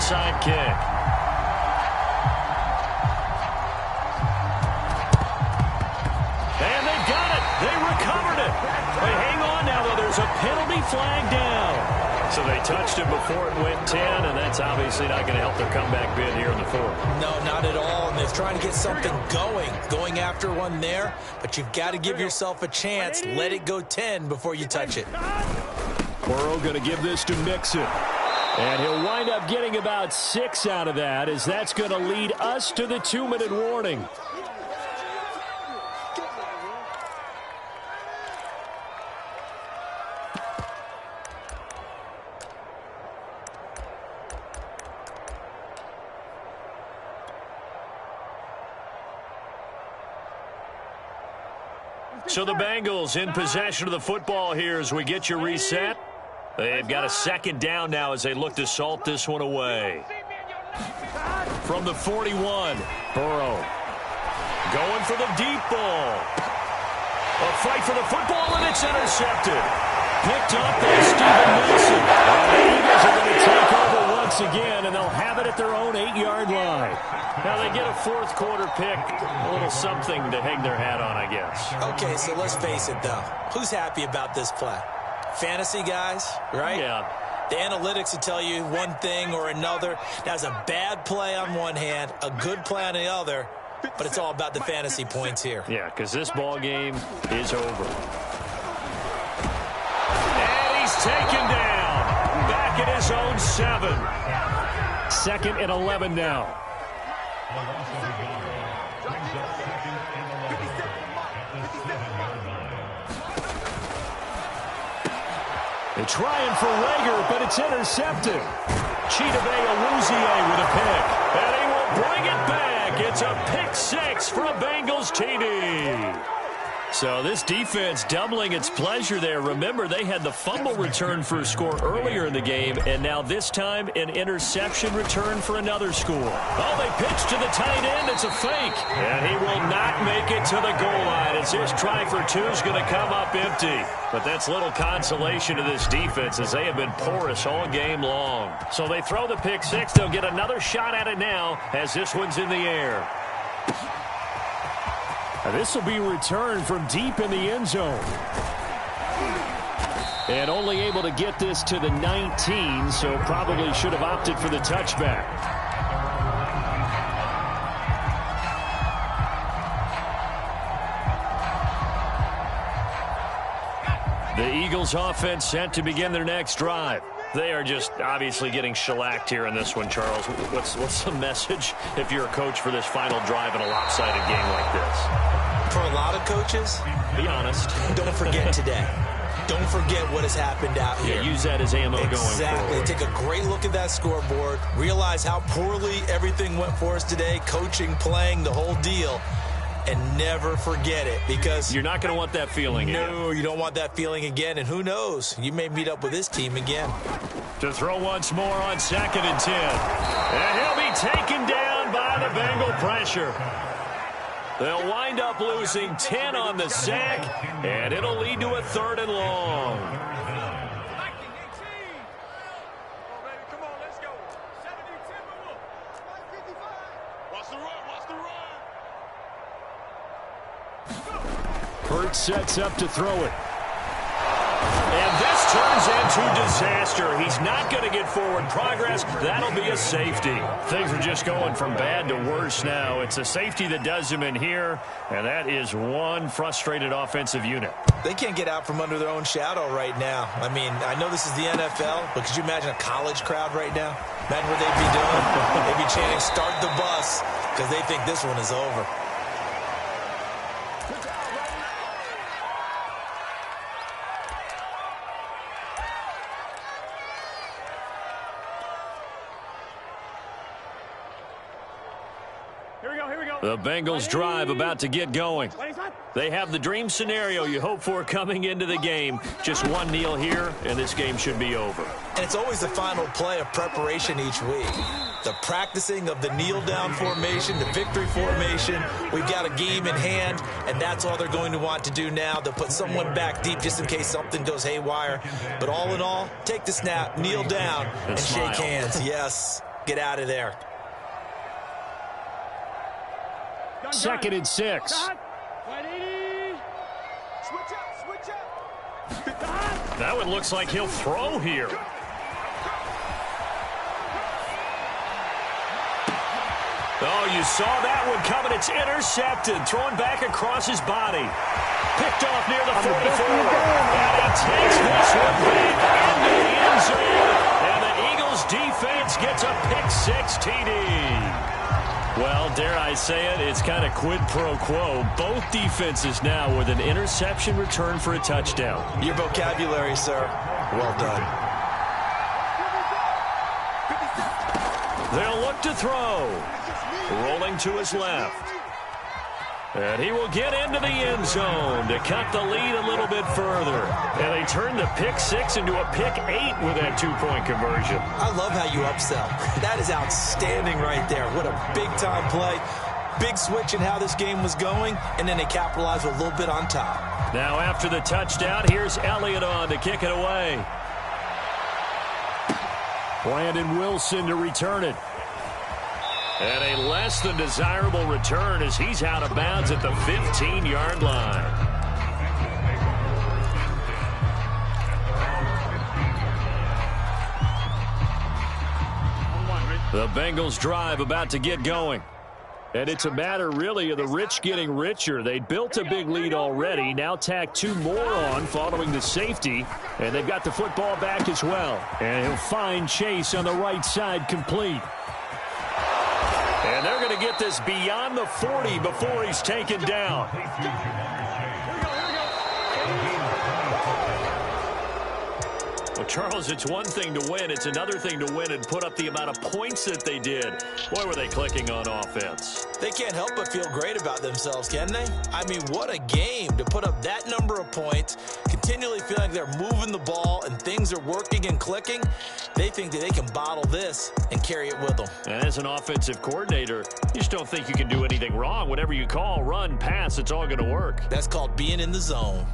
onside kick. And they got it. They recovered it. But hang on now, though. There's a penalty flag down. So they touched him before it went 10, and that's obviously not going to help their comeback bid here in the fourth. No, not at all, and they're trying to get something going after one there, but you've got to give yourself a chance. Let it go 10 before you touch it. Burrow going to give this to Mixon. And he'll wind up getting about 6 out of that, as that's going to lead us to the 2-minute warning. So the Bengals in possession of the football here as we get you reset. They've got a second down now as they look to salt this one away. From the 41, Burrow going for the deep ball. A fight for the football, and it's intercepted. Picked up by Steven Wilson. The Eagles are going to take over once again, and they'll have it at their own 8-yard line. Now they get a fourth quarter pick, a little something to hang their hat on, I guess. Okay, so let's face it, though. Who's happy about this play? Fantasy guys, right? Yeah. The analytics will tell you one thing or another. That's a bad play on one hand, a good play on the other, but it's all about the fantasy points here. Yeah, because this ball game is over. And he's taken down. Back at his own 7. 2nd and 11 now. They're trying for Rager, but it's intercepted. Chidobe Awuzie with a pick. And he will bring it back. It's a pick 6 for a Bengals TD. So this defense doubling its pleasure there. Remember, they had the fumble return for a score earlier in the game, and now this time an interception return for another score. Oh, they pitch to the tight end. It's a fake. And he will not make it to the goal line as this try for 2 is going to come up empty. But that's little consolation to this defense as they have been porous all game long. So they throw the pick 6. They'll get another shot at it now as this one's in the air. This will be returned from deep in the end zone. And only able to get this to the 19, so probably should have opted for the touchback. The Eagles offense set to begin their next drive. They are just obviously getting shellacked here in this one, Charles. What's the message if you're a coach for this final drive in a lopsided game like this? For a lot of coaches, be honest. Don't forget today. Don't forget what has happened out here. Yeah, use that as ammo going forward. Exactly. Take a great look at that scoreboard. Realize how poorly everything went for us today. Coaching, playing, the whole deal. And never forget it, because you're not going to want that feeling again. No, you don't want that feeling again. And who knows? You may meet up with this team again. To throw once more on 2nd and 10. And he'll be taken down by the Bengal pressure. They'll wind up losing 10 on the sack, and it'll lead to a 3rd and long. Hurt sets up to throw it. And this turns into disaster. He's not going to get forward progress. That'll be a safety. Things are just going from bad to worse now. It's a safety that does him in here, and that is one frustrated offensive unit. They can't get out from under their own shadow right now. I mean, I know this is the NFL, but could you imagine a college crowd right now? Imagine what they'd be doing. They'd be chanting, "Start the bus," because they think this one is over. The Bengals drive about to get going. They have the dream scenario you hope for coming into the game. Just one kneel here, and this game should be over. And it's always the final play of preparation each week. The practicing of the kneel-down formation, the victory formation. We've got a game in hand, and that's all they're going to want to do now. They'll put someone back deep just in case something goes haywire. But all in all, take the snap, kneel down, and shake hands. Yes. Get out of there. 2nd and 6. That one looks like he'll throw here. Oh, you saw that one coming. It's intercepted. Thrown back across his body. Picked off near the 44. And he takes this one back into the end zone. And the Eagles defense gets a pick-6 TD. Well, dare I say it, it's kind of quid pro quo. Both defenses now with an interception return for a touchdown. Your vocabulary, sir. Well done. They'll look to throw. Rolling to his left. And he will get into the end zone to cut the lead a little bit further. And they turn the pick-6 into a pick-8 with that 2-point conversion. I love how you upsell. That is outstanding right there. What a big-time play. Big switch in how this game was going, and then they capitalized a little bit on top. Now after the touchdown, here's Elliott on to kick it away. Brandon Wilson to return it. And a less than desirable return as he's out of bounds at the 15-yard line. The Bengals drive about to get going. And it's a matter, really, of the rich getting richer. They built a big lead already. Now tack 2 more on following the safety. And they've got the football back as well. And he'll find Chase on the right side complete. And they're going to get this beyond the 40 before he's taken down. Well, Charles, it's one thing to win. It's another thing to win and put up the amount of points that they did. Boy, were they clicking on offense. They can't help but feel great about themselves, can they? I mean, what a game to put up that number of points, continually feeling like they're moving the ball and things are working and clicking. They think that they can bottle this and carry it with them. And as an offensive coordinator, you just don't think you can do anything wrong. Whatever you call, run, pass, it's all going to work. That's called being in the zone.